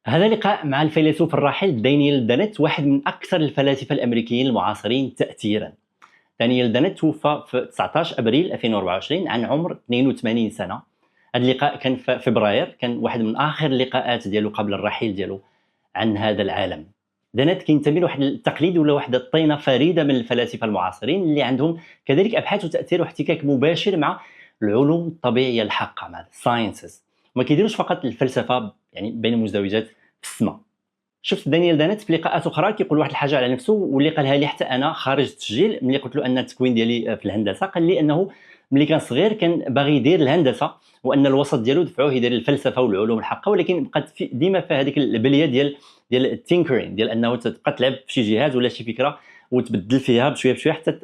هذا لقاء مع الفيلسوف الراحل دانييل، واحد من أكثر الفلاسفة الأمريكيين المعاصرين تأثيراً. دانييل توفى في 19 أبريل 2024 عن عمر 82 سنة. هذا اللقاء كان في فبراير، كان واحد من آخر اللقاءات ديالو قبل الرحيل ديالو عن هذا العالم. دانيت كينتمي لواحد التقليد ولا واحد الطينة فريدة من الفلاسفة المعاصرين اللي عندهم كذلك أبحاث وتأثير واحتكاك مباشر مع العلوم الطبيعية الحقة، مع الساينسز. ما كيديروش فقط الفلسفة يعني بين مزدوجات في السماء. شفت دانيت في لقاءات اخرى كيقول واحد الحاجه على نفسه واللي قالها لي حتى انا خارج التسجيل. ملي قلت له ان التكوين ديالي في الهندسه، قال لي انه ملي كان صغير كان باغي يدير الهندسه، وان الوسط ديالو دفعوه يدير الفلسفه والعلوم الحقه، ولكن بقات ديما في هذيك البليه ديال التينكرين، ديال انه تبقى تلعب في شي جهاز ولا شي فكره وتبدل فيها بشويه بشويه حتى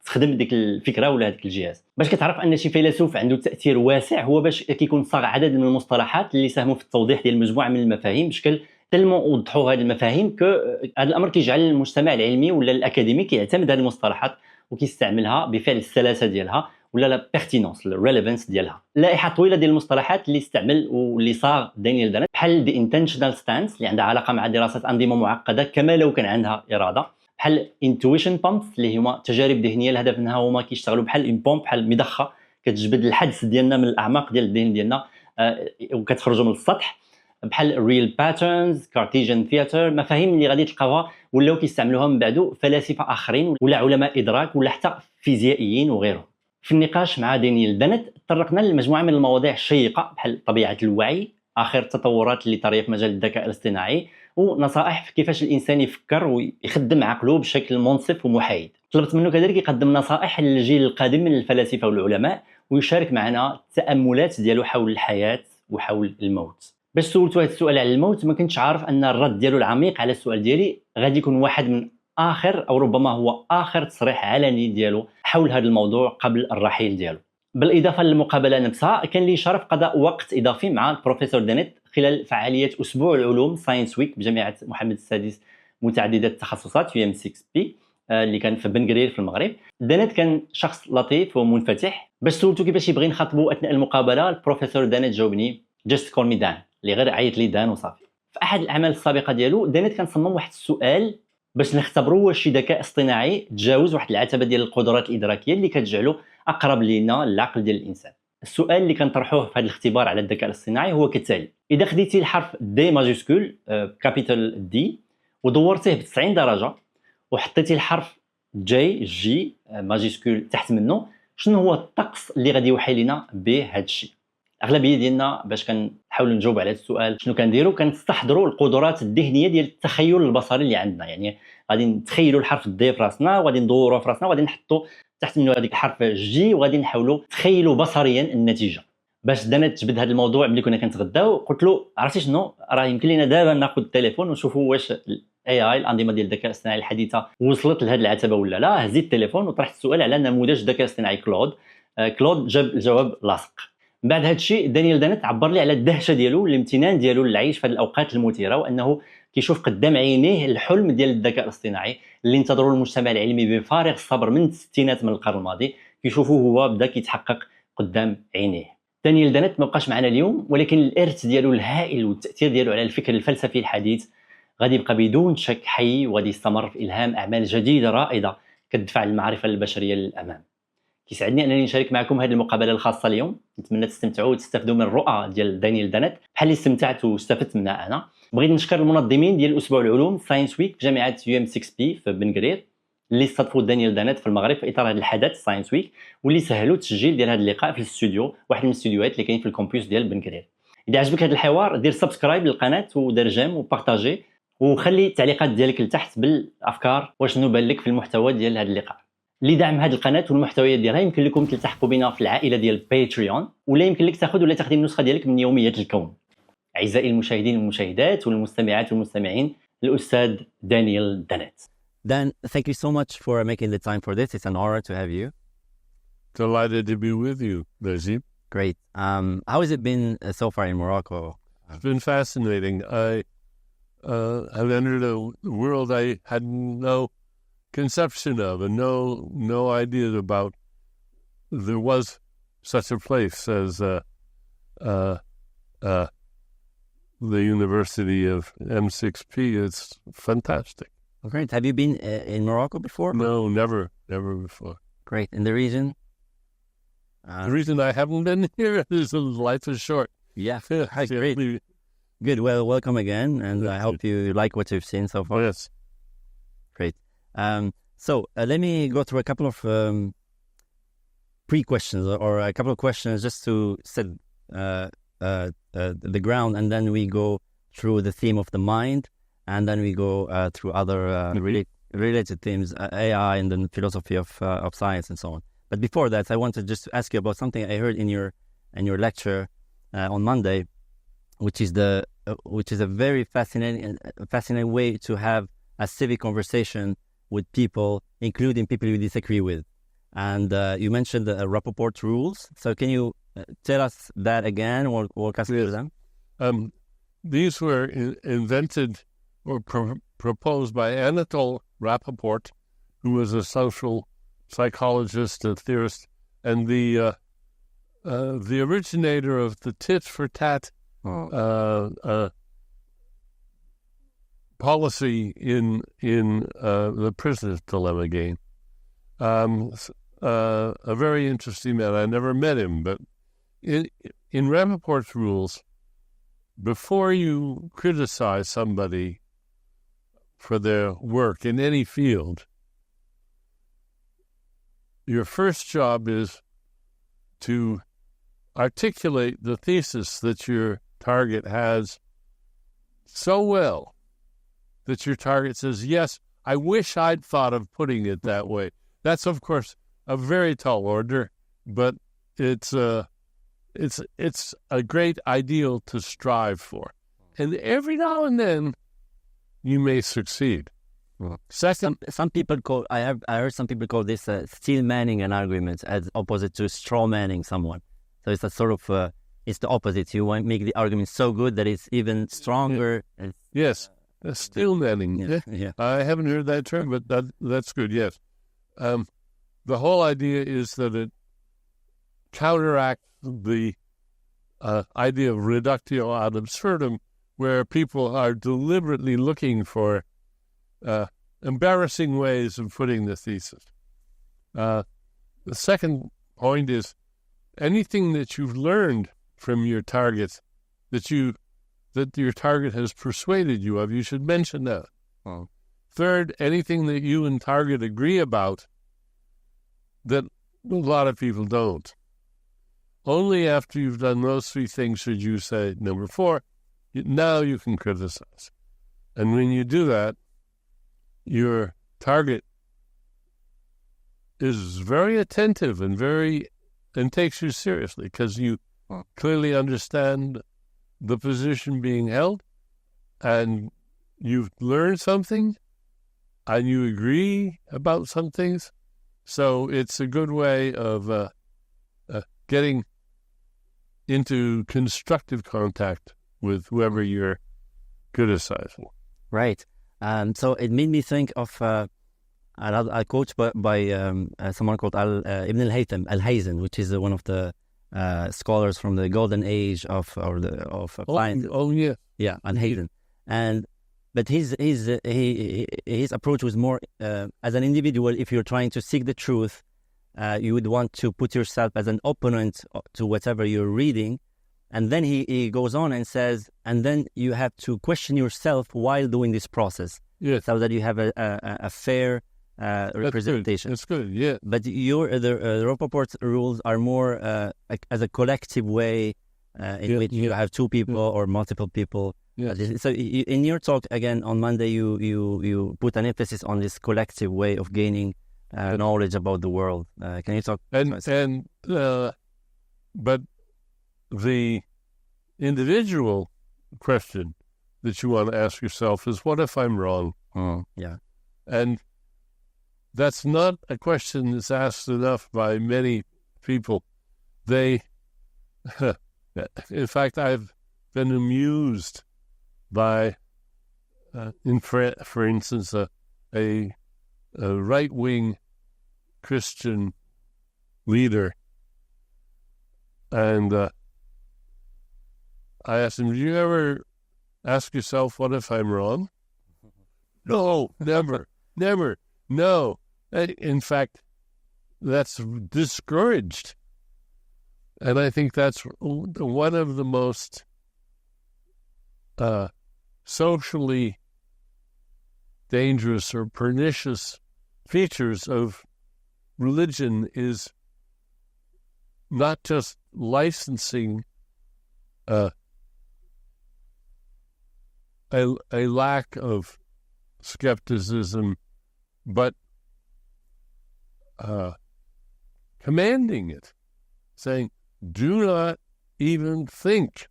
تخدم ديك الفكره ولا هذاك الجهاز. باش كتعرف ان شي فيلسوف عنده تاثير واسع هو باش كيكون صاغ عدد من المصطلحات اللي ساهموا في التوضيح ديال مجموعه من المفاهيم بشكل تلمو وضحوا هذه المفاهيم. هذا الامر كيجعل المجتمع العلمي ولا الاكاديمي كيعتمد هذه المصطلحات وكيستعملها بفعل السلاسه ديالها ولا لا بيرتينونس الريليفانس ديالها. لائحه طويله ديال المصطلحات اللي استعمل واللي صاغ دانييل بحال دي انتنشنال ستانس اللي عندها علاقه مع دراسه انظمه معقده كما لو كان عندها اراده، بحال انتويشن بامبس اللي هما تجارب ذهنيه الهدف منها هما كيشتغلوا بحال اون بومب، بحال مضخه كتجبد الحدس ديالنا من الاعماق ديال الذهن ديالنا وكتخرجوا من السطح، بحال ريل باترنز، كارتيجن ثياتر، مفاهيم اللي غادي تلقاوها ولاو كيستعملوها من بعدو فلاسفه اخرين ولا علماء ادراك ولا حتى فيزيائيين وغيرهم. في النقاش مع دانييل تطرقنا لمجموعه من المواضيع الشيقه بحال طبيعه الوعي، اخر التطورات اللي طاريه في مجال الذكاء الاصطناعي، ونصائح في كيفاش الانسان يفكر ويخدم عقله بشكل منصف ومحايد. طلبت منه كذلك يقدم نصائح للجيل القادم من الفلاسفه والعلماء ويشارك معنا التأملات ديالو حول الحياه وحول الموت. باش سولتو هذا السؤال على الموت ما كنتش عارف ان الرد ديالو العميق على السؤال ديالي غادي يكون واحد من اخر او ربما هو اخر تصريح علني ديالو حول هذا الموضوع قبل الرحيل ديالو. بالاضافه للمقابله نفسها كان لي شرف قضاء وقت اضافي مع البروفيسور دينيت خلال فعاليه اسبوع العلوم ساينس ويك بجامعه محمد السادس متعدده التخصصات في UM6P اللي كان في بن قرير في المغرب. دينيت كان شخص لطيف ومنفتح. باش سولتو كيفاش يبغي نخاطبو اثناء المقابله، البروفيسور دينيت جاوبني just call me Dan، اللي غير عيط لي دان وصافي. في احد الاعمال السابقه ديالو دينيت كان صمم واحد السؤال باش نختبروا واش شي ذكاء اصطناعي تجاوز واحد العتبه ديال القدرات الادراكيه اللي كتجعله اقرب لينا للعقل ديال الانسان. السؤال اللي كنطرحوه في هذا الاختبار على الذكاء الاصطناعي هو كالتالي: اذا خديتي الحرف دي ماجيسكول كابيتال دي ودورتيه ب 90 درجه وحطيتي الحرف جي ماجيسكول تحت منه، شنو هو الطقس اللي غادي يوحي لنا به هذا الشيء؟ اغلبيه ديالنا باش كنحاولوا نجاوب على هذا السؤال شنو كنديروا؟ كنستحضروا القدرات الذهنيه ديال التخيل البصري اللي عندنا. يعني غادي نتخيلوا الحرف دي في راسنا وغادي ندوروه في راسنا وغادي نحطوا تحت منه هذيك الحرف جي وغادي نحاولوا تخيلوا بصريا النتيجه. باش بدينا تجبد هذا الموضوع ملي كنا كنتغداو قلت له عرفتي شنو، راه يمكن لينا دابا ناخذ التليفون ونشوفوا واش اي الانظمه ديال الذكاء الاصطناعي الحديثه وصلت لهذه العتبه ولا لا. هزيت التليفون وطرحت السؤال على نموذج الذكاء الاصطناعي كلود جاب الجواب لاصق. من بعد هذا الشيء دانييل عبر لي على الدهشه ديالو الامتنان ديالو للعيش في هذه الاوقات المثيره، وانه كيشوف قدام عينيه الحلم ديال الذكاء الاصطناعي اللي انتظروا المجتمع العلمي بفارغ الصبر من الستينات من القرن الماضي، كيشوفوه هو بدا كيتحقق قدام عينيه. دانييل ما بقاش معنا اليوم، ولكن الارث ديالو الهائل والتاثير ديالو على الفكر الفلسفي الحديث غادي يبقى بدون شك حي وغادي يستمر في الهام اعمال جديده رائده كتدفع المعرفه البشريه للامام. كيسعدني انني نشارك معكم هذه المقابله الخاصه اليوم. نتمنى تستمتعوا وتستافدوا من الرؤى ديال دانييل بحال اللي استمتعت واستفدت منها انا. بغيت نشكر المنظمين ديال اسبوع العلوم ساينس ويك بجامعه UM6P في بن قرير اللي استضافوا دانييل في المغرب في اطار هذا الحدث ساينس ويك، واللي سهلوا التسجيل ديال هذا اللقاء في الاستوديو، واحد من الاستوديوهات اللي كاين في الكامبوس ديال بن قرير. اذا عجبك هذا الحوار دير سبسكرايب للقناه ودير جيم وبارطاجي وخلي التعليقات ديالك لتحت بالافكار وشنو بان لك في المحتوى ديال هذا اللقاء. لدعم هذه القناه والمحتويات ديالها يمكن لكم تلتحقوا بنا في العائله ديال باتريون، ولا يمكن لك تاخذ ولا تخدم النسخه ديالك من يوميات الكون. اعزائي المشاهدين والمشاهدات والمستمعات والمستمعين، الاستاذ دانييل دانيت. Dan, thank you so much for making the time for this. It's an honor to have you. Delighted to be with you, Lizzie. Great. How has it been so far in Morocco? It's been fascinating. I've entered a world I had no conception of and no idea about. There was such a place as the University of M6P. It's fantastic. Great. Have you been in Morocco before? No, never before. Great. In the region? The reason I haven't been here is life is short. Yeah. Great. Good. Well, welcome again, and I hope you like what you've seen so far. Yes. Great. So let me go through a couple of pre-questions or a couple of questions just to set the ground, and then we go through the theme of the mind, and then we go through other related themes, AI and then philosophy of science and so on. But before that, I wanted just to ask you about something I heard in your lecture on Monday, which is a very fascinating way to have a civic conversation with people, including people you disagree with. And you mentioned the Wrapaport rules. So can you tell us that again, or walk us through them? These were invented or proposed by Anatole Wrapaport, who was a social psychologist and theorist, and the originator of the tit for tat policy in the prisoner's dilemma game. A very interesting man. I never met him, but in Wrapaport's rules, before you criticize somebody for their work in any field, your first job is to articulate the thesis that your target has so well that your target says, yes, I wish I'd thought of putting it that way. That's, of course, a very tall order, but it's a great ideal to strive for. And every now and then, you may succeed. Second, some people call, I heard some people call this steel manning an argument as opposite to straw manning someone. So it's a sort of, it's the opposite. You want to make the argument so good that it's even stronger. Yes, steel manning. Yeah. I haven't heard that term, but that's good, yes. The whole idea is that it counteracts the idea of reductio ad absurdum, where people are deliberately looking for embarrassing ways of putting the thesis. The second point is anything that you've learned from your target that your target has persuaded you of, you should mention that. Third, anything that you and target agree about that a lot of people don't. Only after you've done those three things should you say, number four, now you can criticize. And when you do that, your target is very attentive and takes you seriously because you clearly understand the position being held, and you've learned something, and you agree about some things. So it's a good way of getting into constructive contact with whoever you're criticizing. Right. So it made me think of a quote by someone called Ibn al-Haytham, which is one of the scholars from the golden age of science. Oh yeah, yeah, al-Haytham, but his approach was more as an individual. If you're trying to seek the truth, you would want to put yourself as an opponent to whatever you're reading, and then he goes on and says, and then you have to question yourself while doing this process, yes, so that you have a fair representation. That's good, yeah. But the Wrapaport rules are more as a collective way in which you have two people or multiple people. Yes. So in your talk again on Monday, you put an emphasis on this collective way of gaining knowledge about the world. Can you talk? But the individual question that you want to ask yourself is, what if I'm wrong? Yeah. And that's not a question that's asked enough by many people. In fact, I've been amused by, for instance, a right-wing Christian leader, and I asked him, "Do you ever ask yourself, what if I'm wrong? No, never, never, no. In fact, that's discouraged. And I think that's one of the most socially dangerous or pernicious features of religion is not just licensing a lack of skepticism, but commanding it, saying, do not even think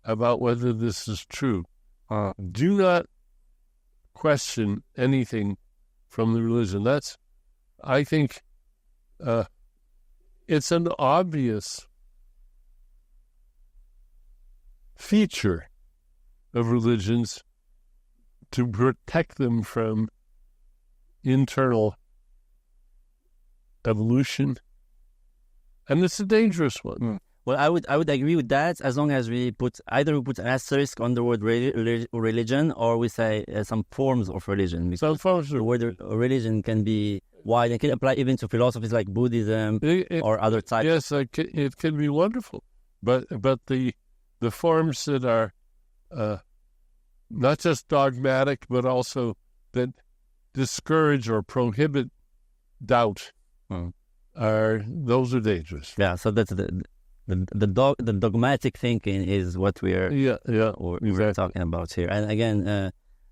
about whether this is true. Do not question anything from the religion. That's, I think, it's an obvious feature of religions to protect them from internal evolution, and it's a dangerous one. Well, I would agree with that, as long as we put an asterisk on the word religion, or we say some forms of religion. Some forms of the word religion can be wide and can apply even to philosophies like Buddhism or other types. Yes, it can be wonderful, but the forms that are not just dogmatic, but also that discourage or prohibit doubt, those are dangerous. Yeah, so that's the dogmatic thinking is what we're exactly talking about here. And again,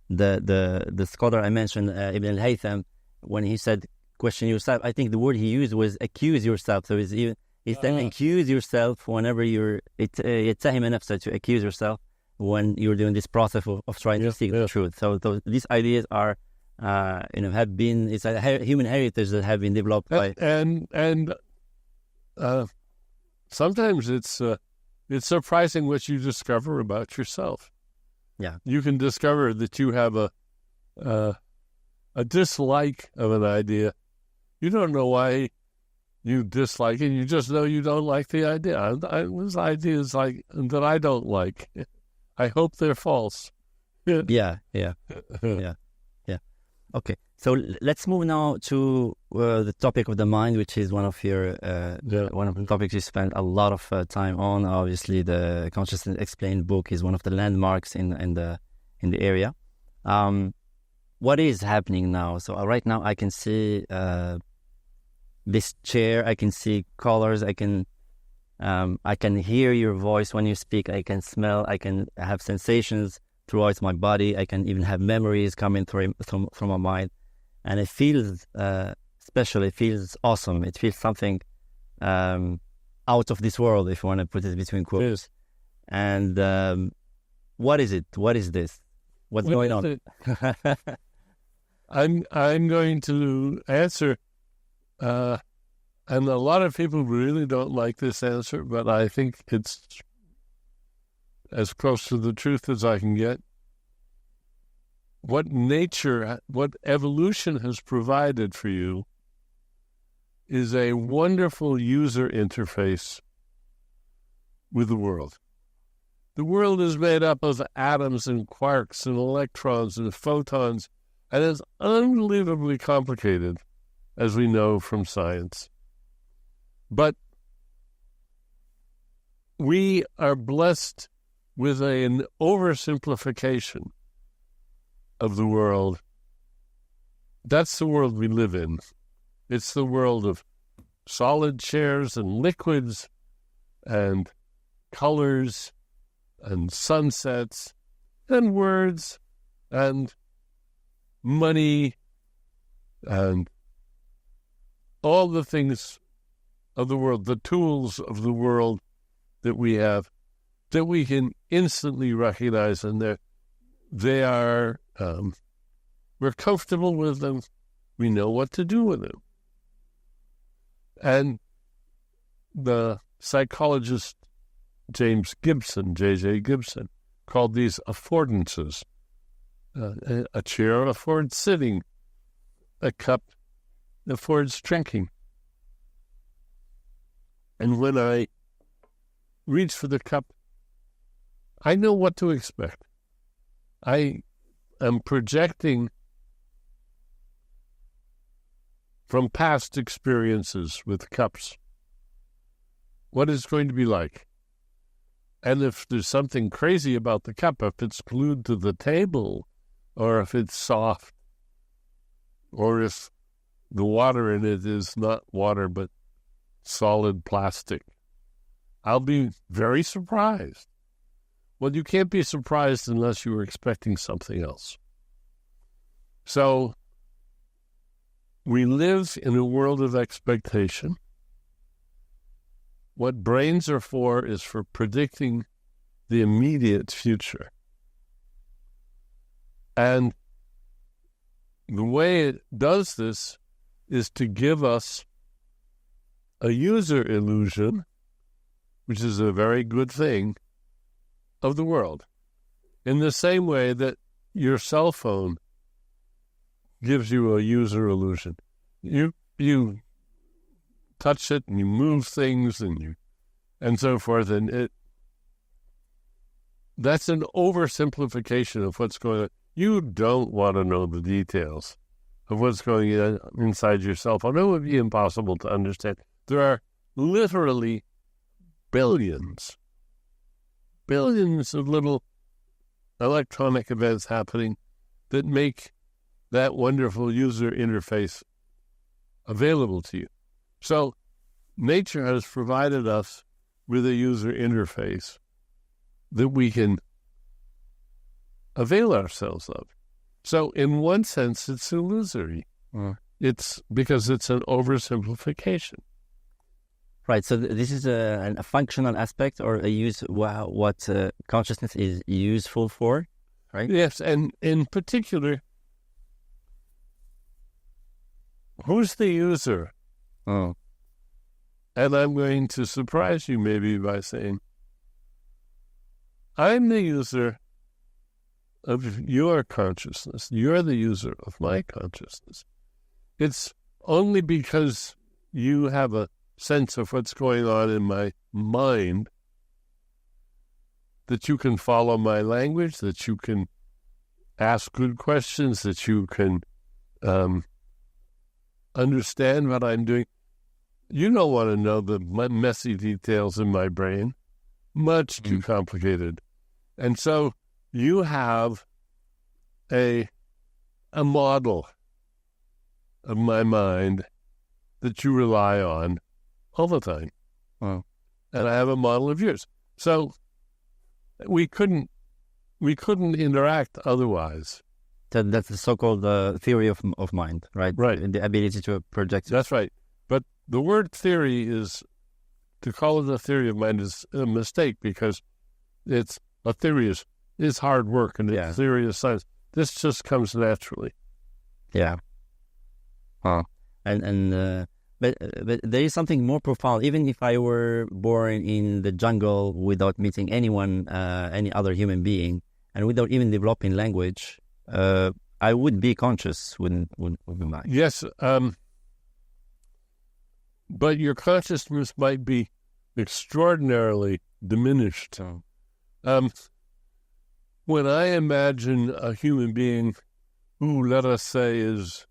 the scholar I mentioned, Ibn al-Haytham, when he said question yourself, I think the word he used was accuse yourself. So he's saying accuse yourself whenever you're يتهم نفسك, to accuse yourself when you're doing this process of trying to seek the truth. So these ideas are have been, it's a human heritage that have been developed by and sometimes it's surprising what you discover about yourself. Yeah, you can discover that you have a dislike of an idea. You don't know why you dislike it. You just know you don't like the idea. There's ideas like that I don't like. I hope they're false. Yeah. Okay, so let's move now to the topic of the mind, which is one of your one of the topics you spent a lot of time on. Obviously, the Consciousness Explained book is one of the landmarks in the area. What is happening now? So right now, I can see this chair. I can see colors. I can hear your voice when you speak. I can smell. I can have sensations throughout my body. I can even have memories coming from my mind, and it feels special. It feels awesome. It feels something out of this world, if you want to put it between quotes. Yes. And what is it? What is this? What's going on? I'm going to answer, and a lot of people really don't like this answer, but I think it's as close to the truth as I can get. What evolution has provided for you is a wonderful user interface with the world. The world is made up of atoms and quarks and electrons and photons, and it's unbelievably complicated, as we know from science. But we are blessed with an oversimplification of the world. That's the world we live in. It's the world of solid chairs and liquids and colors and sunsets and words and money and all the things of the world, the tools of the world that we have, that we can instantly recognize, and they are, we're comfortable with them. We know what to do with them. And the psychologist James Gibson, J.J. Gibson, called these affordances. A chair affords sitting. A cup affords drinking. And when I reach for the cup, I know what to expect. I am projecting from past experiences with cups what it's going to be like. And if there's something crazy about the cup, if it's glued to the table, or if it's soft, or if the water in it is not water but solid plastic, I'll be very surprised. Well, you can't be surprised unless you were expecting something else. So we live in a world of expectation. What brains are for is for predicting the immediate future. And the way it does this is to give us a user illusion, which is a very good thing, of the world. In the same way that your cell phone gives you a user illusion. You touch it and you move things and so forth, and that's an oversimplification of what's going on. You don't want to know the details of what's going on inside your cell phone. It would be impossible to understand. There are literally billions of little electronic events happening that make that wonderful user interface available to you. So nature has provided us with a user interface that we can avail ourselves of. So in one sense, it's illusory. It's because it's an oversimplification. Right. So this is a functional aspect, or a use what consciousness is useful for, right? Yes, and in particular, who's the user? Oh. And I'm going to surprise you maybe by saying, I'm the user of your consciousness. You're the user of my consciousness. It's only because you have a sense of what's going on in my mind that you can follow my language, that you can ask good questions, that you can understand what I'm doing. You don't want to know the messy details in my brain. Much too complicated. And so you have a model of my mind that you rely on all the time. Wow. And I have a model of yours. So we couldn't interact otherwise. So that's the so-called theory of mind, right? Right. The ability to project. That's right. But the word theory to call it a theory of mind is a mistake, because it's a theory is hard work, and it's a theory of science. This just comes naturally. Yeah. Huh. But there is something more profound. Even if I were born in the jungle without meeting anyone, any other human being, and without even developing language, I would be conscious with my mind. Yes, but your consciousness might be extraordinarily diminished. When I imagine a human being who, let us say, is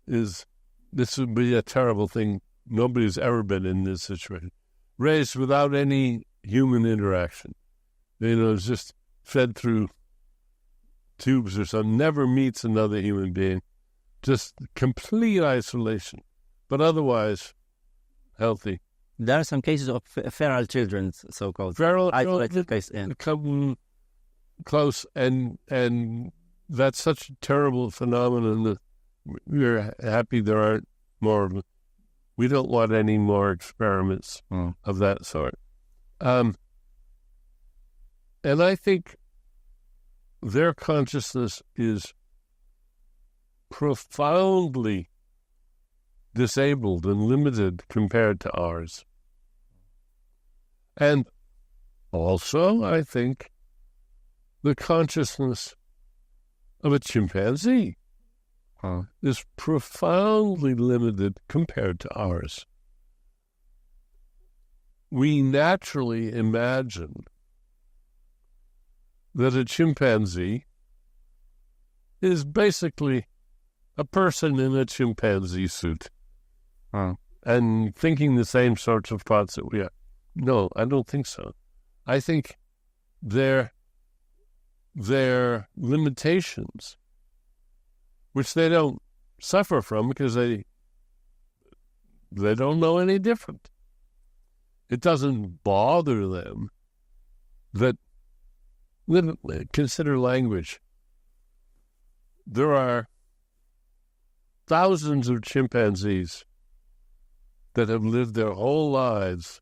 this would be a terrible thing. Nobody's ever been in this situation. Raised without any human interaction. It's just fed through tubes or something. Never meets another human being. Just complete isolation. But otherwise, healthy. There are some cases of feral children, so-called. Feral isolated case. Yeah. Come close, and that's such a terrible phenomenon that we're happy there aren't more of them. We don't want any more experiments of that sort. And I think their consciousness is profoundly disabled and limited compared to ours. And also, I think, the consciousness of a chimpanzee is profoundly limited compared to ours. We naturally imagine that a chimpanzee is basically a person in a chimpanzee suit and thinking the same sorts of thoughts that we are. No, I don't think so. I think their limitations, which they don't suffer from because they don't know any different. It doesn't bother them that, consider language. There are thousands of chimpanzees that have lived their whole lives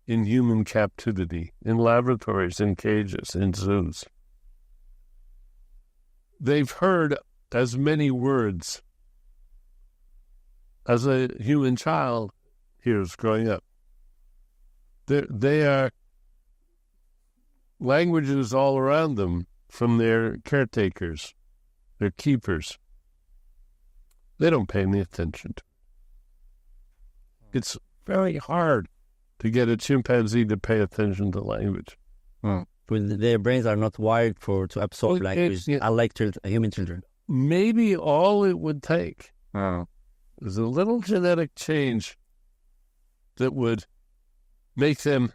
in human captivity, in laboratories, in cages, in zoos. They've heard as many words as a human child hears growing up. They are languages all around them from their caretakers, their keepers. They don't pay any attention to it. It's very hard to get a chimpanzee to pay attention to language. Their brains are not wired to absorb language, unlike human children. Maybe all it would take is a little genetic change that would make them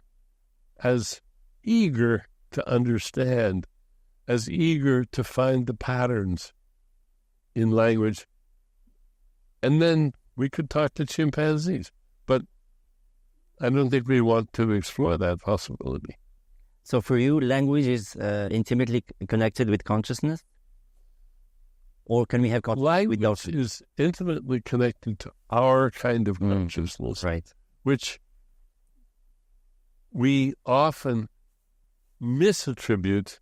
as eager to understand, as eager to find the patterns in language. And then we could talk to chimpanzees. But I don't think we want to explore that possibility. So for you, language is intimately connected with consciousness? Or can we have consciousness without? Language is intimately connected to our kind of consciousness, right? Which we often misattribute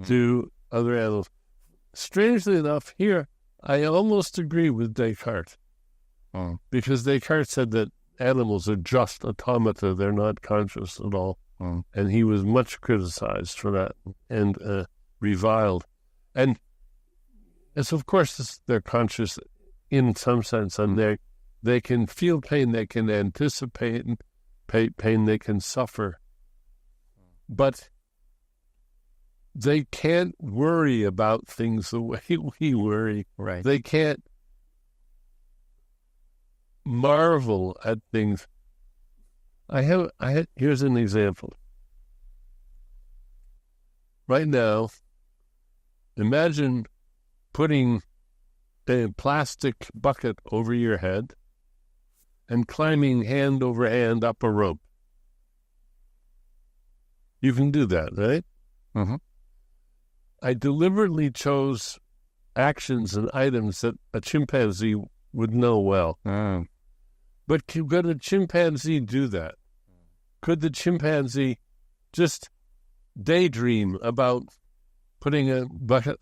to other animals. Strangely enough, here, I almost agree with Descartes. Because Descartes said that animals are just automata, they're not conscious at all. And he was much criticized for that and reviled. And it's, of course, they're conscious in some sense, and they can feel pain, they can anticipate pain, they can suffer. But they can't worry about things the way we worry. Right. They can't marvel at things. Here's an example. Right now, imagine putting a plastic bucket over your head and climbing hand over hand up a rope. You can do that, right? I deliberately chose actions and items that a chimpanzee would know well. But could a chimpanzee do that? Could the chimpanzee just daydream about putting a bucket?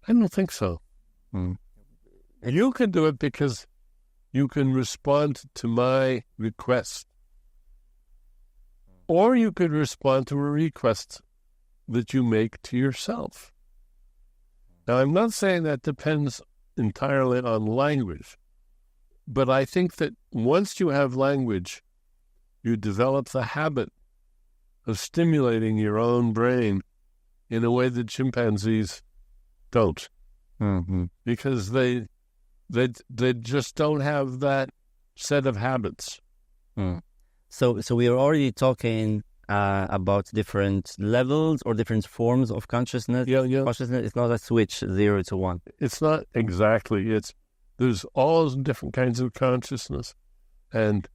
I don't think so. And you can do it because you can respond to my request. Or you could respond to a request that you make to yourself. Now, I'm not saying that depends entirely on language, but I think that once you have language, you develop the habit of stimulating your own brain in a way that chimpanzees don't. Because they just don't have that set of habits. So we are already talking about different levels or different forms of consciousness. Consciousness is not a switch 0 to 1. It's not exactly. There's all different kinds of consciousness, and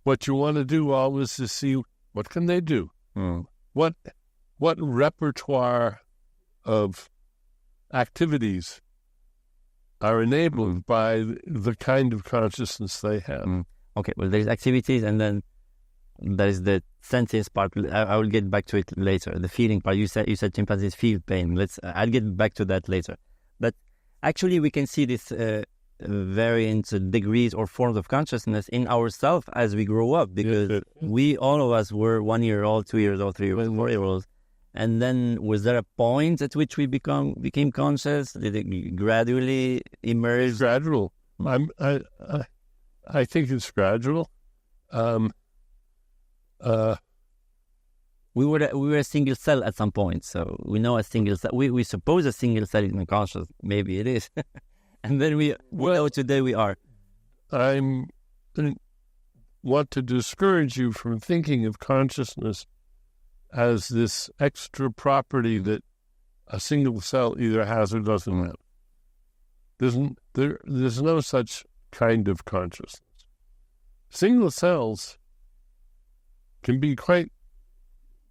what you want to do always is see what can they do. What repertoire of activities are enabled by the kind of consciousness they have. Okay, well, there's activities, and then there is the sentience part. I will get back to it later. The feeling part. You said chimpanzees feel pain. I'll get back to that later. But actually, we can see this variant degrees or forms of consciousness in ourselves as we grow up, because all of us were 1 year old, 2 years old, 3 years old, 4 years old. And then was there a point at which we became conscious? Did it gradually emerge? It's gradual. I think it's gradual. we were a single cell at some point. So we know a single cell. We suppose a single cell is unconscious. Maybe it is. And then today we are. I want to discourage you from thinking of consciousness as this extra property that a single cell either has or doesn't have. There's no such kind of consciousness. Single cells can be quite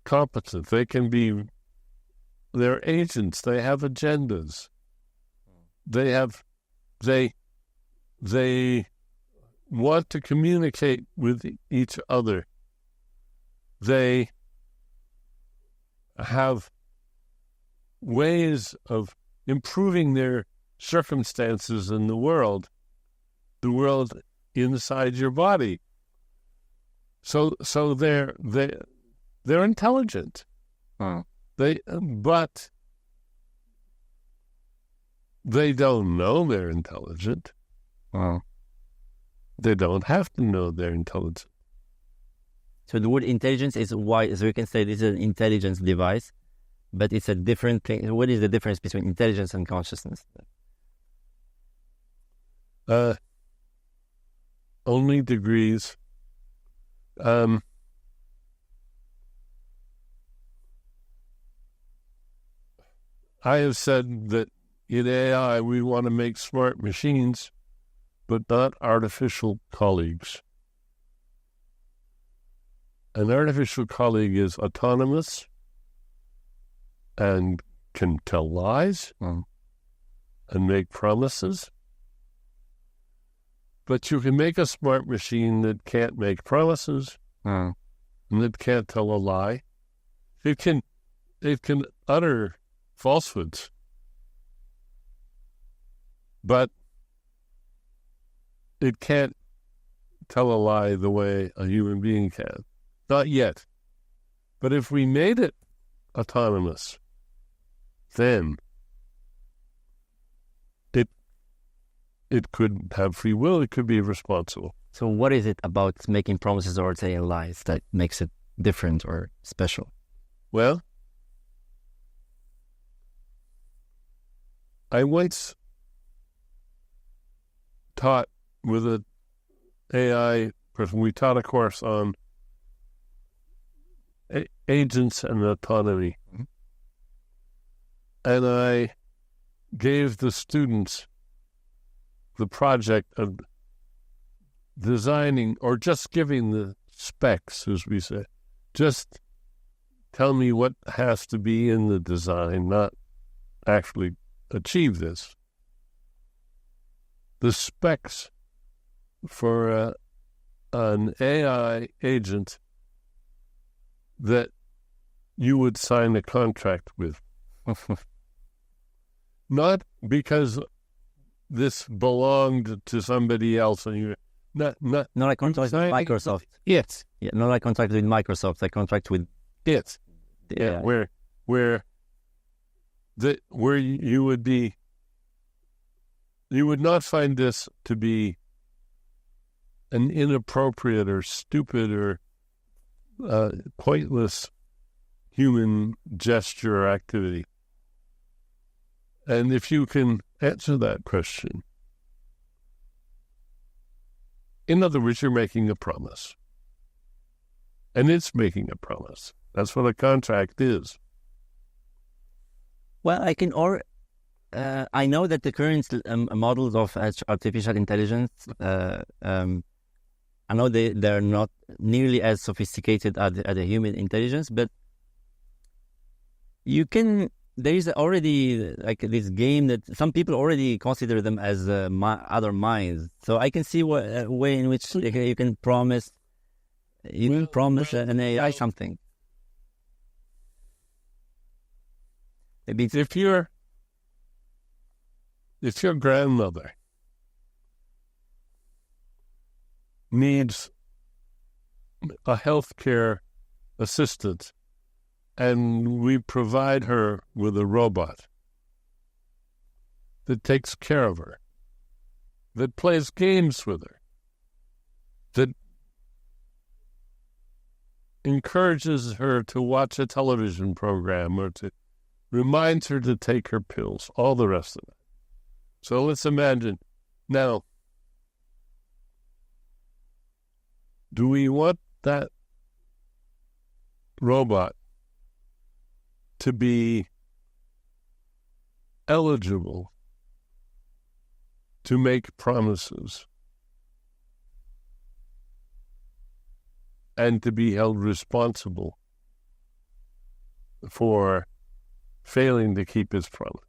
competent. They're agents. They have agendas. They want to communicate with each other. They have ways of improving their circumstances in the world inside your body. So they're intelligent. But they don't know they're intelligent. They don't have to know they're intelligent. So the word intelligence is why, so we can say this is an intelligence device, but it's a different thing. What is the difference between intelligence and consciousness? Only degrees. I have said that in AI we want to make smart machines, but not artificial colleagues. An artificial colleague is autonomous and can tell lies and make promises. But you can make a smart machine that can't make promises and that can't tell a lie. It can utter falsehoods, but it can't tell a lie the way a human being can. Not yet. But if we made it autonomous, then it could have free will, it could be responsible. So what is it about making promises or saying lies that makes it different or special? Well, I once taught with an AI person, we taught a course on agents and autonomy. And I gave the students the project of designing, or just giving the specs, as we say. Just tell me what has to be in the design, not actually achieve this. The specs for an AI agent that you would sign a contract with. Not because this belonged to somebody else and you not I contract with Microsoft. Yes. Yeah, not I contract with Microsoft, I contract with it. Yeah. Where you would not find this to be an inappropriate or stupid or pointless human gesture or activity. And if you can answer that question, in other words, you're making a promise. And it's making a promise. That's what a contract is. Well, I know that the current models of artificial intelligence, I know they're not nearly as sophisticated as the human intelligence, but there is already like this game that some people already consider them as other minds. So I can see a way in which you can promise an AI something. Maybe if your grandmother needs a healthcare assistant and we provide her with a robot that takes care of her, that plays games with her, that encourages her to watch a television program or to reminds her to take her pills, all the rest of it. So let's imagine now, do we want that robot to be eligible to make promises and to be held responsible for failing to keep his promise?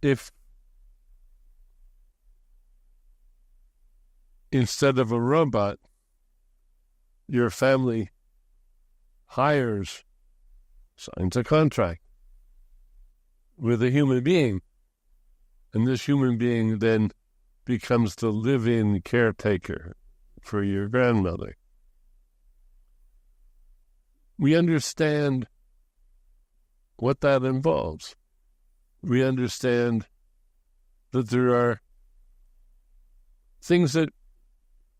If instead of a robot, your family signs a contract with a human being, and this human being then becomes the live-in caretaker for your grandmother. We understand what that involves. We understand that there are things that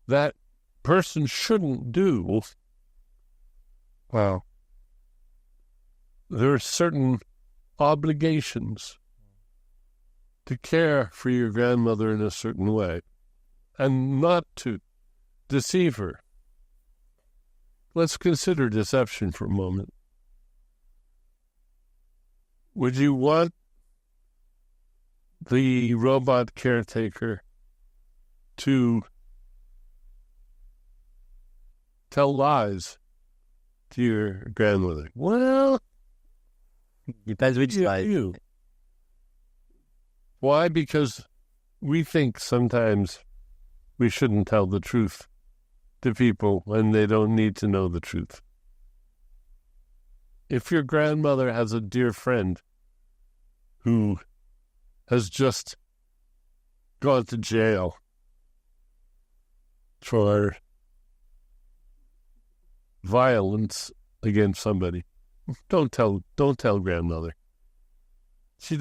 that person shouldn't do. Well, there are certain obligations to care for your grandmother in a certain way and not to deceive her. Let's consider deception for a moment. Would you want the robot caretaker to tell lies to your grandmother? Well, depends which lie. Why? Because we think sometimes we shouldn't tell the truth to people when they don't need to know the truth. If your grandmother has a dear friend who has just gone to jail for violence against somebody, don't tell grandmother. She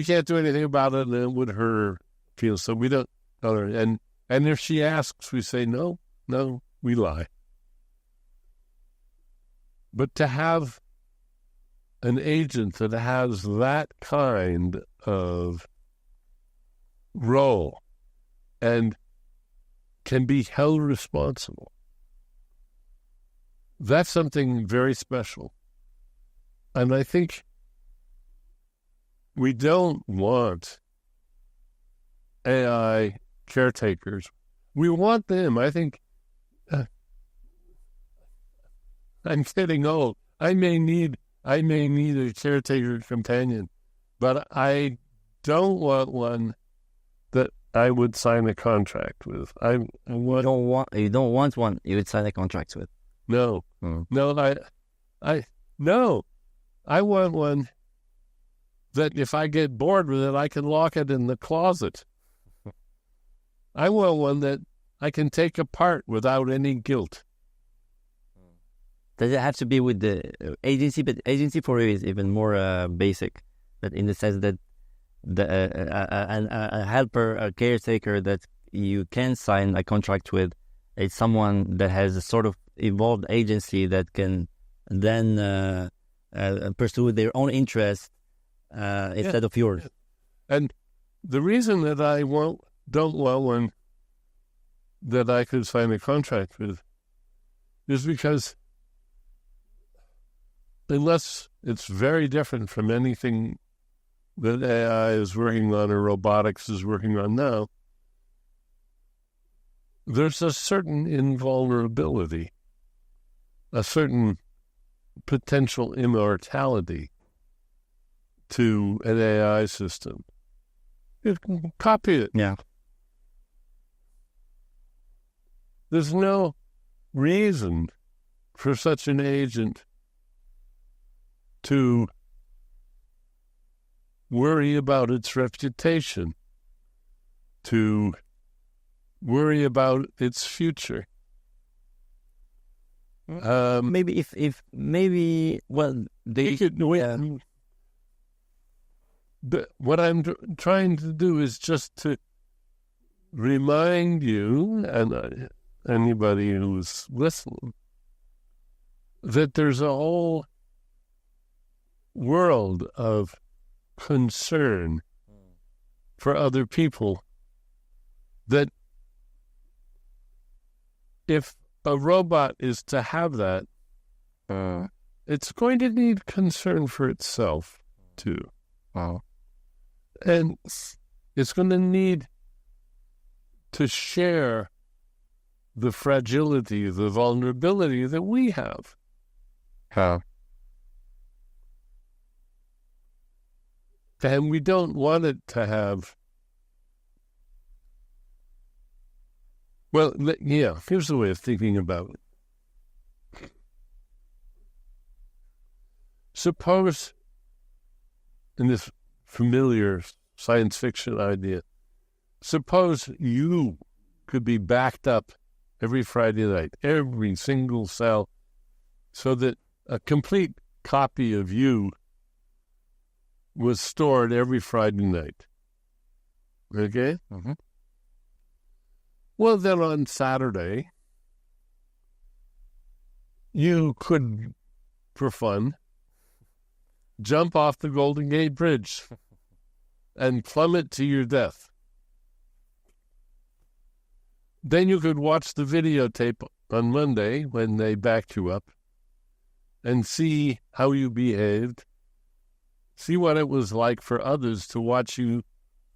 can't do anything about it, and it would hurt her feelings. So we don't tell her. And if she asks, we say no, we lie. But to have an agent that has that kind of role and can be held responsible, that's something very special. And I think we don't want AI caretakers. We want them. I think I'm getting old. I may need a caretaker companion, but I don't want one that I would sign a contract with. You don't want one you would sign a contract with. No. No, I want one that if I get bored with it, I can lock it in the closet. I want one that I can take apart without any guilt. Does it have to be with the agency? But agency for you is even more basic, but in the sense that a helper, a caretaker that you can sign a contract with, it's someone that has a sort of evolved agency that can then pursue their own interest instead of yours. And the reason that I don't want one that I could sign a contract with is because unless it's very different from anything that AI is working on or robotics is working on now, there's a certain invulnerability, a certain potential immortality to an AI system. You can copy it. Yeah. There's no reason for such an agent to worry about its reputation, to worry about its future. Maybe what I'm trying to do is just to remind you and anybody who's listening that there's a whole world of concern for other people, that if a robot is to have that, it's going to need concern for itself too. Wow. And it's going to need to share the fragility, the vulnerability that we have. How? And we don't want it to have... Well, yeah, here's the way of thinking about it. Suppose, in this familiar science fiction idea, suppose you could be backed up every Friday night, every single cell, so that a complete copy of you was stored every Friday night. Okay? Mm-hmm. Well, then on Saturday, you could, for fun, jump off the Golden Gate Bridge and plummet to your death. Then you could watch the videotape on Monday when they backed you up and see how you behaved, see what it was like for others to watch you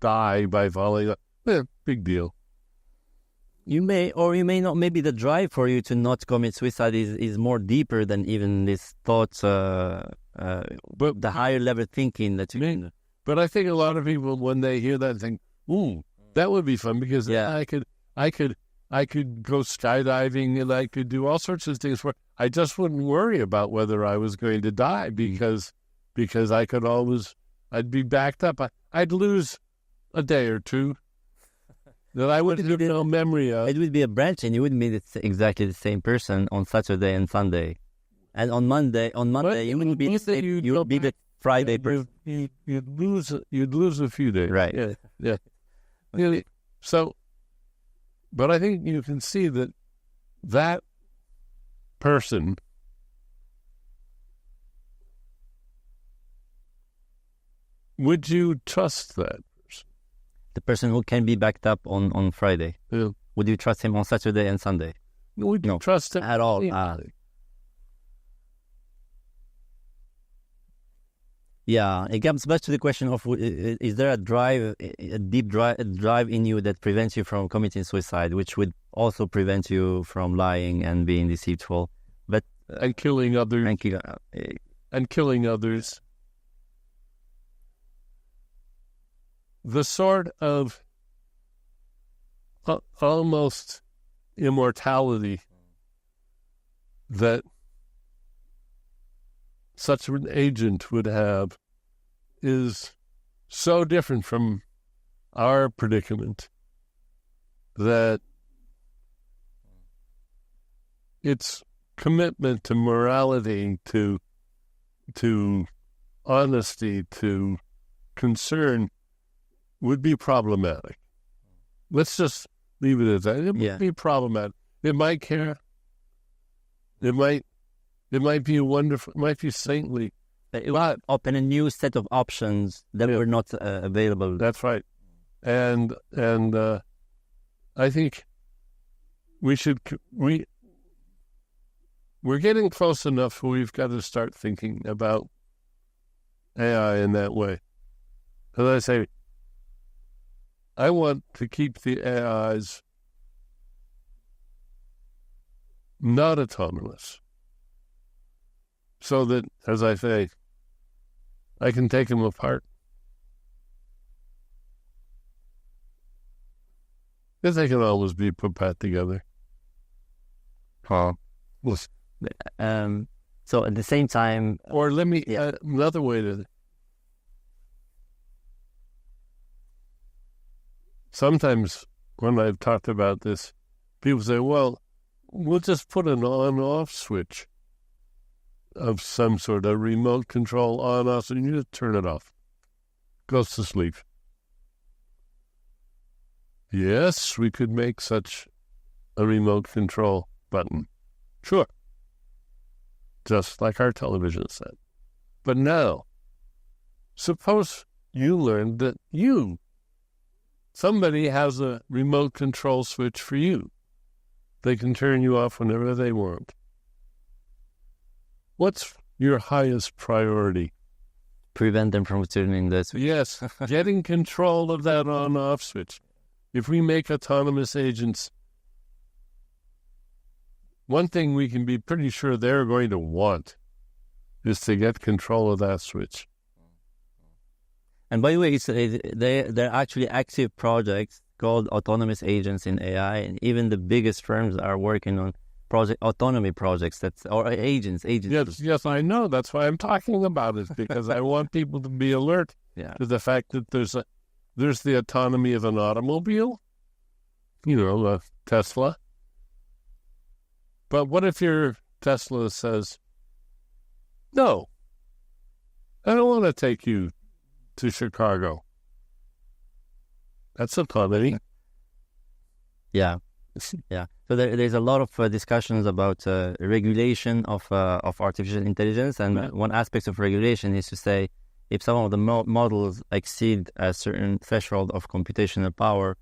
die by falling. Big deal. You may or you may not. Maybe the drive for you to not commit suicide is more deeper than even this thought, but the higher level thinking that you can. But I think a lot of people, when they hear that, think, "Ooh, that would be fun," because I could go skydiving and I could do all sorts of things. I just wouldn't worry about whether I was going to die because I could always, I'd be backed up. I'd lose a day or two that I would have no memory of. It would be a branch, and you wouldn't be exactly the same person on Saturday and Sunday, and on Monday you wouldn't be the same. You would be the Friday person. You'd lose a few days, right? Yeah. Really. So, but I think you can see that person would you trust that? The person who can be backed up on Friday. Yeah. Would you trust him on Saturday and Sunday? Would you trust him at all? Yeah, it comes back to the question of: is there a deep drive in you that prevents you from committing suicide, which would also prevent you from lying and being deceitful, and killing others, and killing others. The sort of almost immortality that such an agent would have is so different from our predicament that its commitment to morality, to honesty, to concern would be problematic. Let's just leave it at that. It would be problematic. It might care. It might be wonderful. It might be saintly. It would open a new set of options that were not available. That's right. And I think we're getting close enough where we've got to start thinking about AI in that way. As I say, I want to keep the AIs not autonomous, so that, as I say, I can take them apart. Because they can always be put back together. So at the same time... Or let me... another way to... Sometimes when I've talked about this, people say, well, we'll just put an on-off switch of some sort of remote control on-off, and you just turn it off. Goes to sleep. yes, we could make such a remote control button. Sure. Just like our television set. But now, suppose you learned that somebody has a remote control switch for you. They can turn you off whenever they want. What's your highest priority? Prevent them from turning the switch. Yes, getting control of that on-off switch. If we make autonomous agents, one thing we can be pretty sure they're going to want is to get control of that switch. And by the way, they're actually active projects called autonomous agents in AI, and even the biggest firms are working on autonomy projects or agents. Yes, I know. That's why I'm talking about it, because I want people to be alert to the fact that there's the autonomy of an automobile, a Tesla. But what if your Tesla says, no, I don't want to take you to Chicago? That's autonomy. Yeah. So there's a lot of discussions about regulation of artificial intelligence, and one aspect of regulation is to say if some of the models exceed a certain threshold of computational power,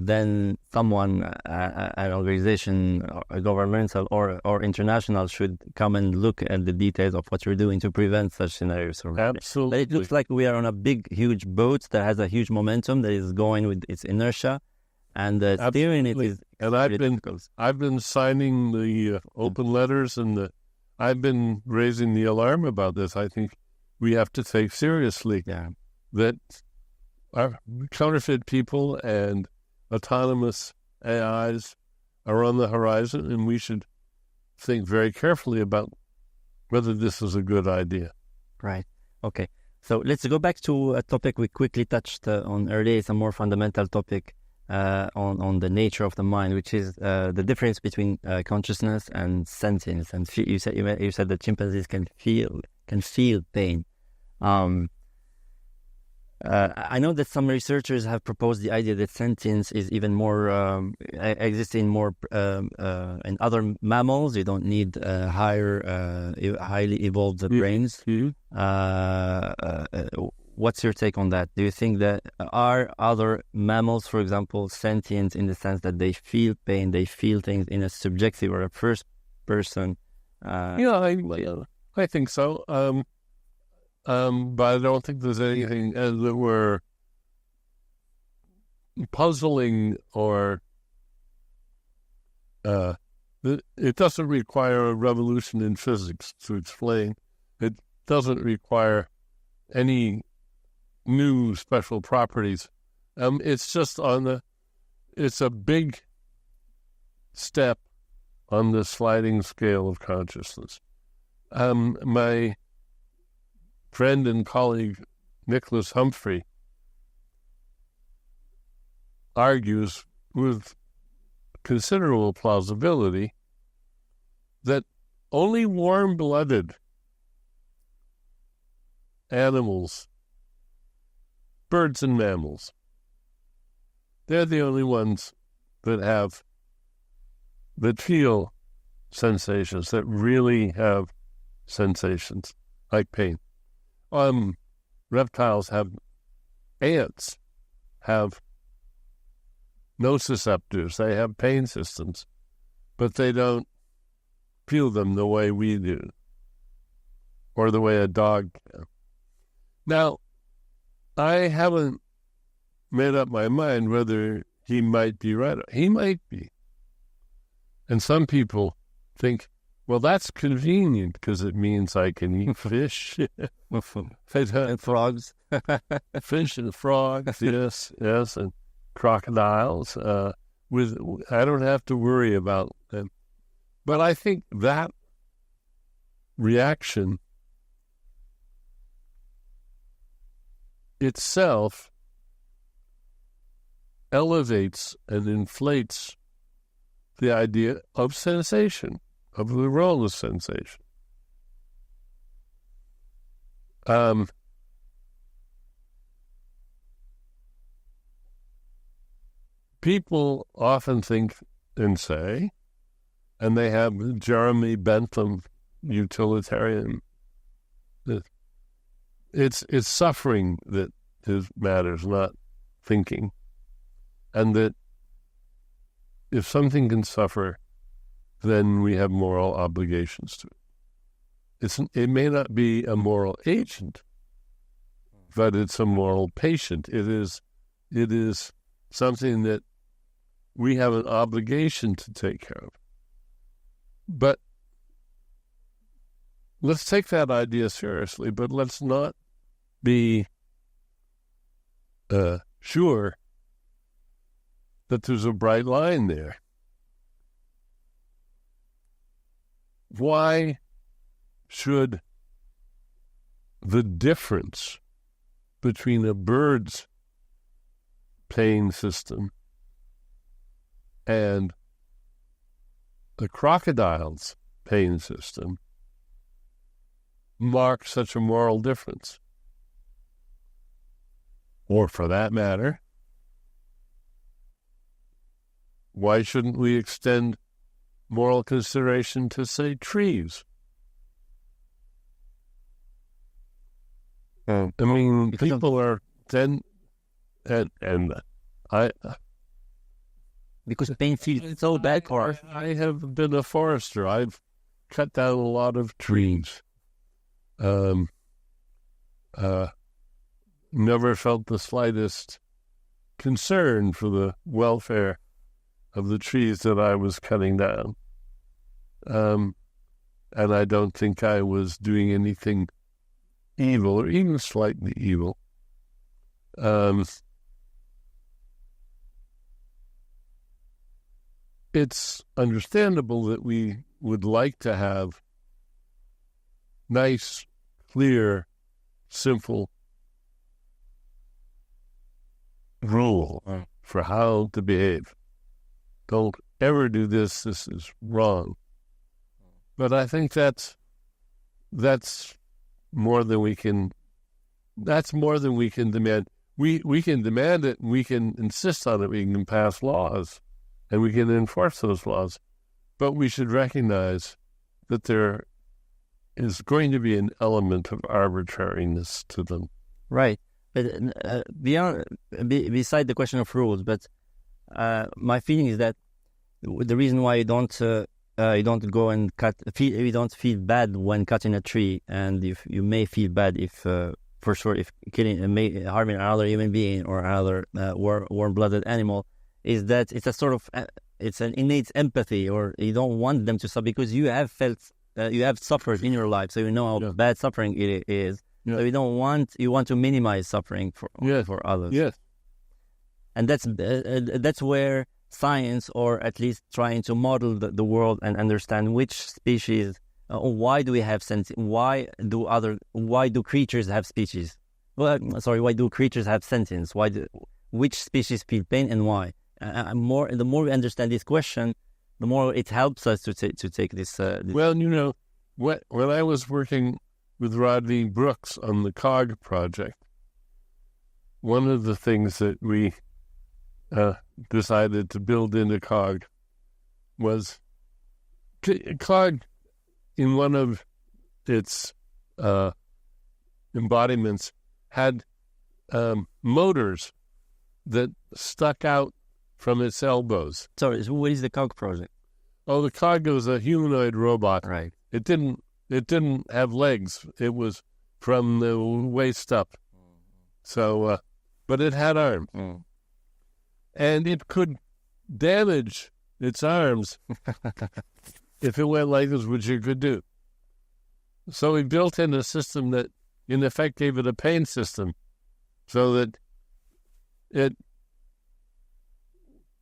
then someone, an organization, a governmental or international, should come and look at the details of what you're doing to prevent such scenarios. Absolutely. But it looks like we are on a huge boat that has a huge momentum that is going with its inertia, and steering it is. And I've been signing the open letters, and I've been raising the alarm about this. I think we have to take seriously that our counterfeit people and autonomous AIs are on the horizon, and we should think very carefully about whether this is a good idea. Right. Okay. So let's go back to a topic we quickly touched on earlier. It's a more fundamental topic on the nature of the mind, which is the difference between consciousness and sentience. And you said that chimpanzees can feel pain. I know that some researchers have proposed the idea that sentience is even more exists in more in other mammals. You don't need highly evolved brains. What's your take on that? Do you think that are other mammals, for example, sentient in the sense that they feel pain, they feel things in a subjective or a first person? I think so. But I don't think there's anything that we're puzzling or it doesn't require a revolution in physics to explain. It doesn't require any new special properties. It's just it's a big step on the sliding scale of consciousness. My friend and colleague Nicholas Humphrey argues with considerable plausibility that only warm-blooded animals, birds and mammals, they're the only ones that feel sensations, that really have sensations like pain. Reptiles ants have nociceptors, they have pain systems, but they don't feel them the way we do, or the way a dog can. Now, I haven't made up my mind whether he might be right. He might be. And some people think, well, that's convenient because it means I can eat fish. And frogs. Fish and frogs, yes, and crocodiles. I don't have to worry about them. But I think that reaction itself elevates and inflates the idea of sensation, of the role of sensation. people often think and say, and they have Jeremy Bentham utilitarian, that it's suffering that matters, not thinking. And that if something can suffer, then we have moral obligations to it. It may not be a moral agent, but it's a moral patient. It is something that we have an obligation to take care of. But let's take that idea seriously, but let's not be sure that there's a bright line there. Why should the difference between a bird's pain system and the crocodile's pain system mark such a moral difference? Or for that matter, why shouldn't we extend moral consideration to, say, trees? I mean, people are then, and I... Because pain feels so bad for us. I have been a forester. I've cut down a lot of trees. Never felt the slightest concern for the welfare of the trees that I was cutting down. And I don't think I was doing anything evil or even slightly evil. It's understandable that we would like to have nice, clear, simple rule for how to behave. Don't ever do this. This is wrong. But I think that's more than we can. That's more than we can demand. We can demand it. We can insist on it. We can pass laws, and we can enforce those laws. But we should recognize that there is going to be an element of arbitrariness to them. Right. But beside the question of rules, but my feeling is that the reason why you don't go and cut, you don't feel bad when cutting a tree, and if you may feel bad if, for sure, if harming another human being or another warm-blooded animal, is that it's a sort of it's an innate empathy, or you don't want them to suffer because you have felt, you have suffered in your life, so you know how bad suffering it is. Yeah. So you want to minimize suffering for others. Yes, and that's where science, or at least trying to model the world and understand which species, why do we have why do creatures have species? Well, sorry, why do creatures have sentience? Which species feel pain and why? The more we understand this question, the more it helps us to take this. Well, you know, when I was working with Rodney Brooks on the COG project, one of the things that we decided to build into COG was COG, in one of its embodiments, had motors that stuck out from its elbows. Sorry, so what is the COG project? Oh, the COG was a humanoid robot. Right. It didn't have legs. It was from the waist up. So, but it had arms. And it could damage its arms if it went like this, which it could do. So we built in a system that, in effect, gave it a pain system, so that it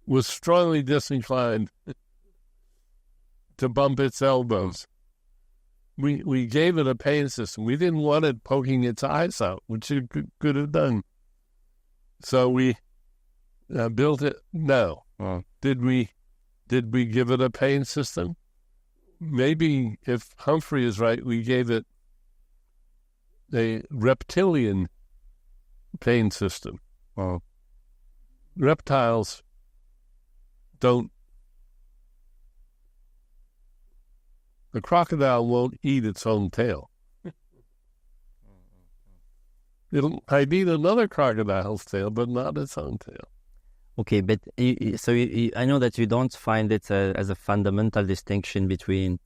was strongly disinclined to bump its elbows. We gave it a pain system. We didn't want it poking its eyes out, which it could have done. So we built it. No. Did we give it a pain system? Maybe, if Humphrey is right, we gave it a reptilian pain system. Reptiles don't. The crocodile won't eat its own tail. I'd eat another crocodile's tail, but not its own tail. Okay, but I know that you don't find it as a fundamental distinction between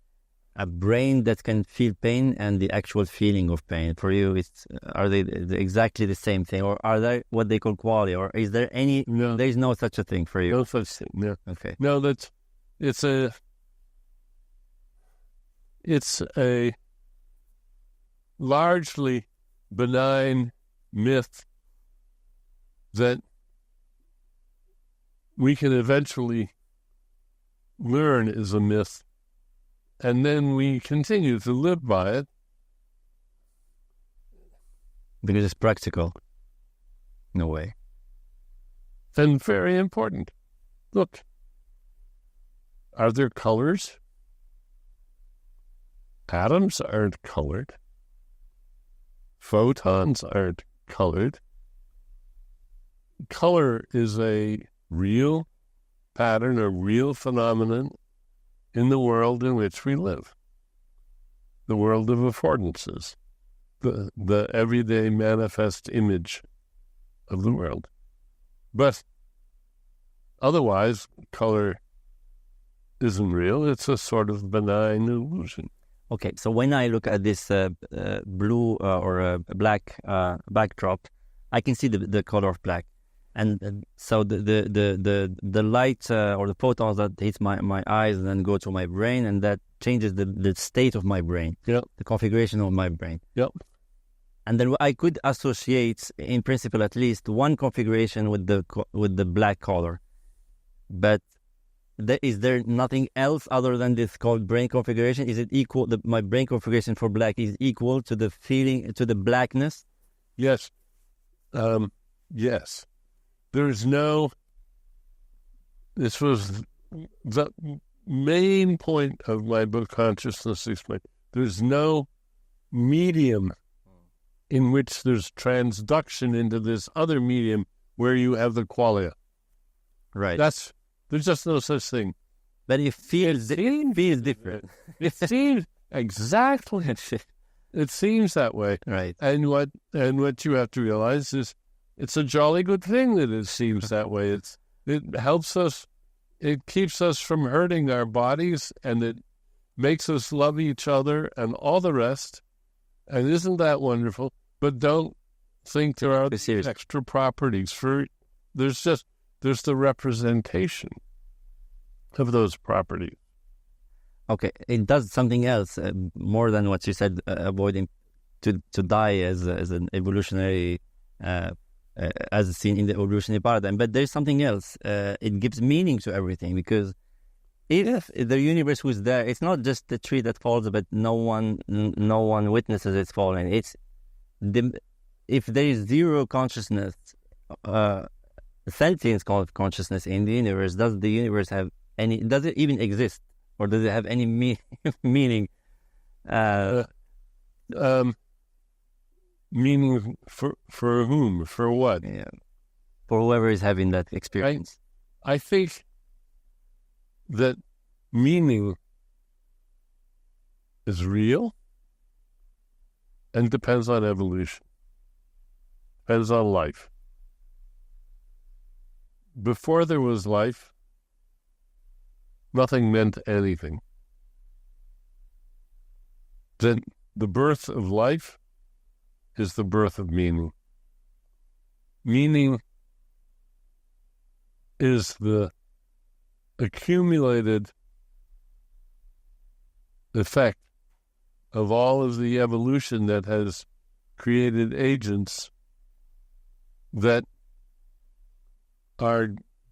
a brain that can feel pain and the actual feeling of pain. For you, are they exactly the same thing, or are they what they call quality, or is there any? No. There is no such a thing for you. No such thing. No. Okay. No, it's a largely benign myth that we can eventually learn is a myth, and then we continue to live by it. Because it's practical. No way. And very important. Look, are there colors? Atoms aren't colored. Photons aren't colored. Color is a real pattern, a real phenomenon in the world in which we live. The world of affordances, the everyday manifest image of the world. But otherwise, color isn't real. It's a sort of benign illusion. Okay, so when I look at this blue or black backdrop, I can see the color of black, and so the light or the photons that hit my eyes and then go to my brain, and that changes the state of my brain, Yep. the configuration of my brain. Yep. And then I could associate, in principle at least, one configuration with the black color, but is there nothing else other than this called brain configuration? Is it equal? My brain configuration for black is equal to the feeling, to the blackness? Yes. Yes. There's no. This was the main point of my book, Consciousness Explained. There's no medium in which there's transduction into this other medium where you have the qualia. Right. There's just no such thing. But it feels different. It seems exactly. It seems that way. Right. And what you have to realize is it's a jolly good thing that it seems that way. It helps us. It keeps us from hurting our bodies, and it makes us love each other and all the rest. And isn't that wonderful? But don't think there are these extra properties. There's the representation of those properties. Okay, it does something else more than what you said, avoiding to die as an evolutionary, as seen in the evolutionary paradigm. But there's something else. It gives meaning to everything, because if the universe was there, it's not just the tree that falls, but no one witnesses its falling. If there is zero consciousness, sentience called consciousness in the universe, does the universe have any? Does it even exist, or does it have any meaning? Meaning for whom? For what? Yeah. For whoever is having that experience. I think that meaning is real and depends on evolution, depends on life. Before there was life, nothing meant anything. Then the birth of life is the birth of meaning. Meaning is the accumulated effect of all of the evolution that has created agents that are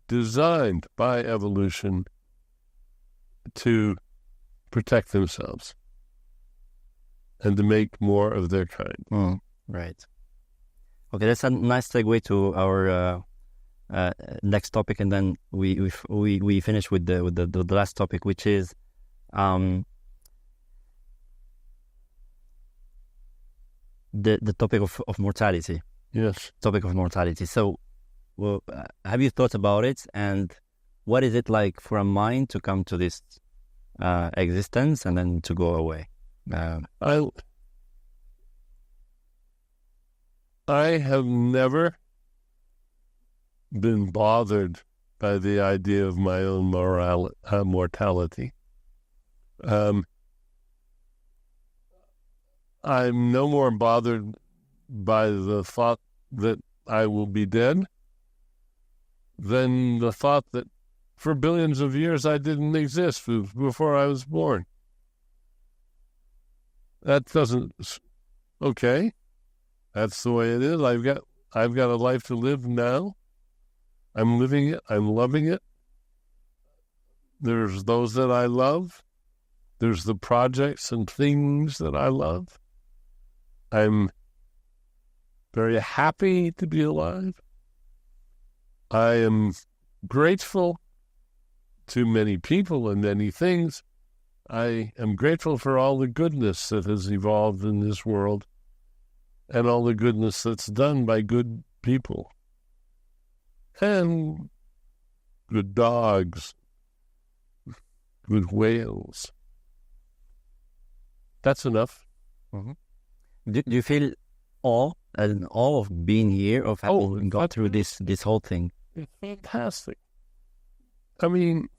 designed by evolution to protect themselves and to make more of their kind. Right. Okay, that's a nice segue to our next topic, and then we finish with the last topic, which is the topic of mortality. Yes. Topic of mortality. So, have you thought about it, and what is it like for a mind to come to this existence and then to go away? I have never been bothered by the idea of my own mortality. I'm no more bothered by the thought that I will be dead than the thought that for billions of years I didn't exist before I was born. That doesn't... Okay, that's the way it is. I've got a life to live now. I'm living it. I'm loving it. There's those that I love. There's the projects and things that I love. I'm very happy to be alive. I am grateful to many people and many things. I am grateful for all the goodness that has evolved in this world and all the goodness that's done by good people and good dogs, good whales. That's enough. Mm-hmm. Do you feel awe of being here, of having gone through this whole thing? It's fantastic. I mean,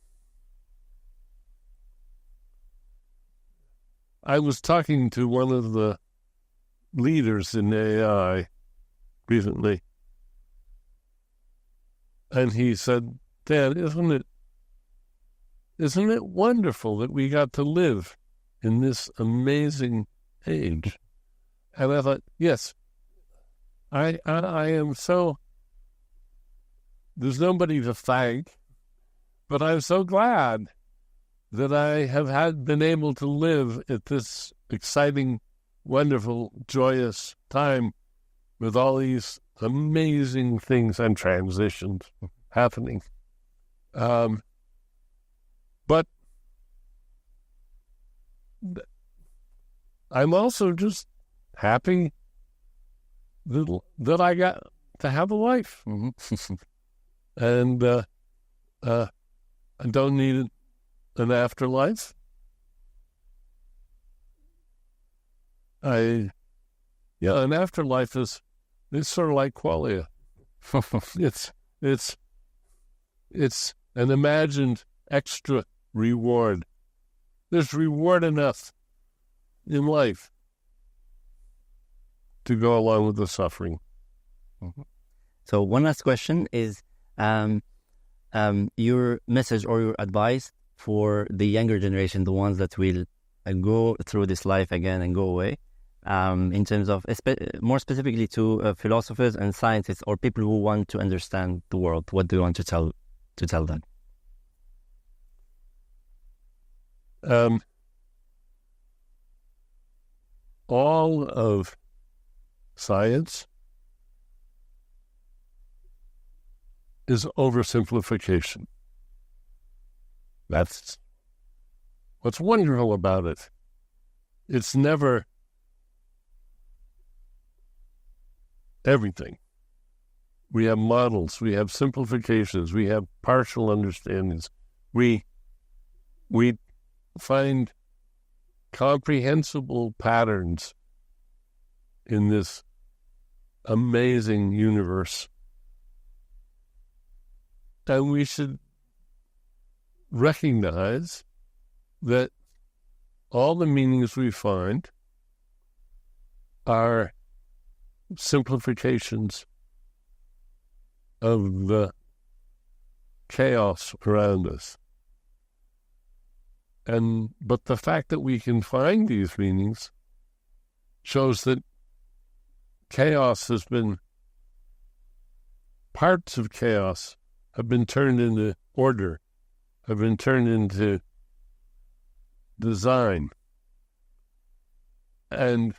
I was talking to one of the leaders in AI recently, and he said, "Dad, isn't it wonderful that we got to live in this amazing age?" And I thought, yes, I am so, there's nobody to thank, but I'm so glad that I have been able to live at this exciting, wonderful, joyous time with all these amazing things and transitions happening. But I'm also just happy that I got to have a life. Mm-hmm. And I don't need an afterlife. An afterlife is sort of like qualia. It's an imagined extra reward. There's reward enough in life to go along with the suffering. Mm-hmm. So one last question is your message or your advice for the younger generation, the ones that will go through this life again and go away, in terms of more specifically to philosophers and scientists or people who want to understand the world. What do you want to tell them? All of science is oversimplification. That's what's wonderful about it. It's never everything. We have models, we have simplifications, we have partial understandings. We find comprehensible patterns in this amazing universe. And we should recognize that all the meanings we find are simplifications of the chaos around us. But the fact that we can find these meanings shows that chaos has been, parts of chaos have been turned into order, have been turned into design. And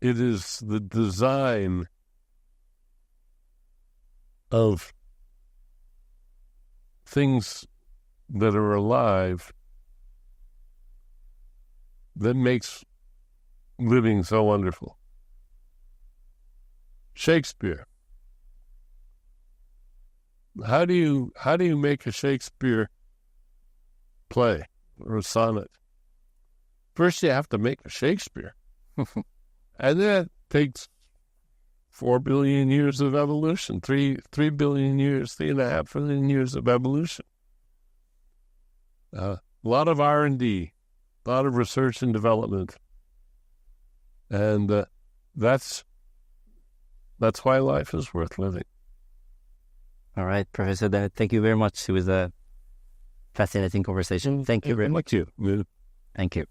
it is the design of things that are alive that makes living so wonderful. Shakespeare, how do you make a Shakespeare play or a sonnet? First, you have to make a Shakespeare, and that takes 4 billion years of evolution, 3 billion years, 3.5 billion years of evolution. A lot of R&D, a lot of research and development, and that's why life is worth living. All right, Professor Daniel, thank you very much. It was a fascinating conversation. Thank you very much. Thank you. Thank you.